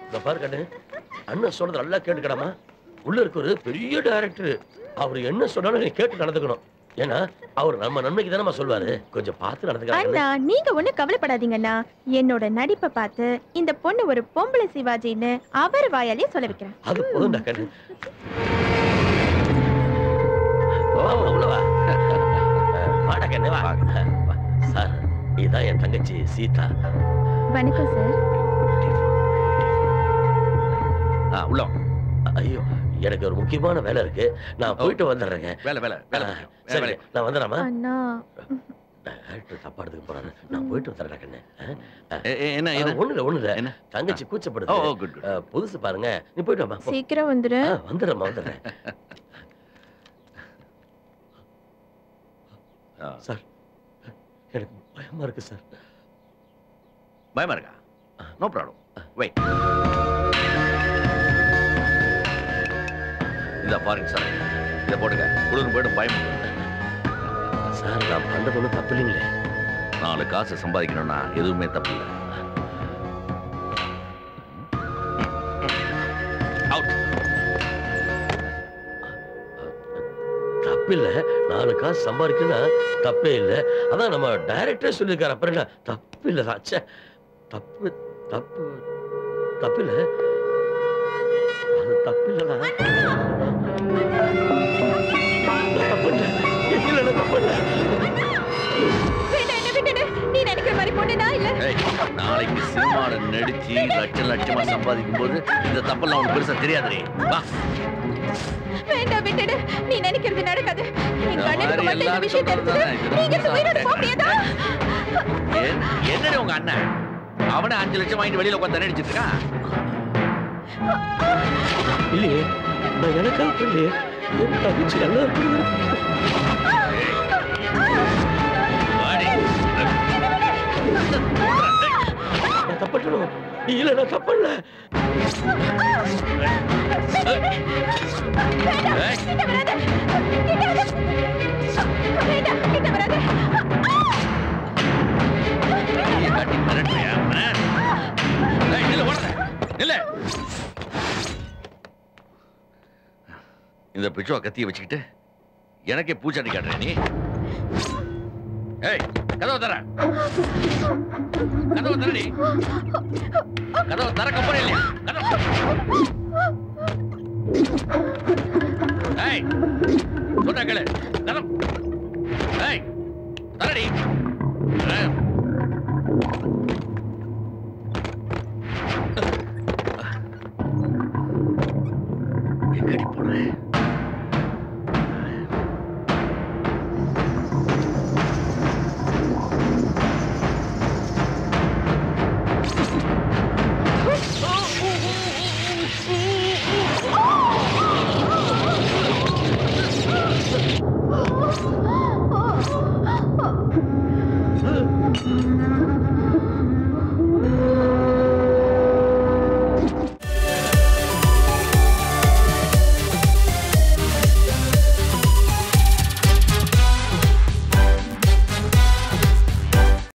இந்த பாரு கண்ணு, அண்ணன் சொல்றது நல்லா கேட்டுக்கடாமா. உள்ள இருக்க ஒரு பெரிய டைரக்டர், அவர் என்ன சொன்னாலும் நீ கேட்டு நடந்துக்கணும். ஏன்னா அவர் நம்ம நன்மைக்கு தானே சொல்வாரு. கொஞ்சம் பார்த்து நடந்துக்க. அண்ணா நீங்க ஒண்ணு கவலைப்படாதீங்கண்ணா. என்னோட நடிப்பை பார்த்து இந்த பொண்ணு ஒரு பொம்பளை சிவாஜின்னு அவர் வாயாலே சொல்ல வைக்கிறேன். அது போதும்டா கண்ணு. வாடா கண்ணு வா. சார் இதான் என் தங்கச்சி சீதா. வணக்கம் சார். உள்ள. ஐயோ எனக்கு ஒரு முக்கியமான வேலை இருக்கு, நான் போயிட்டு வந்துடுறேங்க. சரி நான் வந்துடுறேமா. அண்ணா தப்பா எடுத்துக்க போறாரு, நான் போயிட்டு வந்துடுறேன் கண்ணு. ஒண்ணுல என்ன தங்கச்சி கூச்சப்படுது. புதுசு பாருங்க, நீ போயிட்டு வாமா. சீக்கிரம் வந்துரு. வந்துடுறேன். சார் எனக்கு பயமா இருக்கு சார். பயமா இருக்கா? No problem, wait. இத பாருங்க சார், இத போடுங்க. குளிர் போய்ட்டு பயம் சார். நான் பண்றது ஒன்றும் தப்பு இல்லைங்களே. 4 காசு சம்பாதிக்கணும்னா எதுவுமே தப்பு இல்லை. அவுட். தப்பு இல்லை, 4 காசு சம்பாதிக்கணும்னா தப்பே இல்லை. அதான் நம்ம டைரக்டரே சொல்லியிருக்காரு. அப்புறம் என்ன தப்பு இல்லை தான். தப்பு தப்பு தப்பு இல்லை, அது தப்பு இல்லைதான். தப்பு இல்லை, இல்லை தப்பு இல்லை. நீ நினைக்கிற மாதிரி பொண்ணுனா இல்ல. நாளைக்கு சினிமால நடிச்சு லட்சமா சம்பாதிக்கும் போது இந்த தப்பெல்லாம் உனக்கு பெருசா தெரியாதுரே. வா. வேண்டாம் விட்டுடு, நீ நினைக்கிறது நடக்காது. எங்க அண்ணனுக்கு மட்டும் இந்த விஷயம் தெரிஞ்சது நீங்க உயிரோட போப்பியதா? என்னடி உங்க அண்ணன் அவனை 5 லட்சம் வாங்கிட்டு வெளியில உட்காந்து நடிச்சிட்டு இருக்கான். இல்லையே, நான் எனக்காக இல்லையே, என் தங்கச்சி நல்லா இருக்குது. நான் தப்பட்டணும் இல்ல, நான் தப்பல்ல. இந்த பிச்சுவா கத்திய வச்சுக்கிட்டு எனக்கே பூச்சாண்டி காட்டுறேன் நீ. ஏய் கதவை தர, கதவை தரடி, கதவை திறக்க போறே இல்லையா?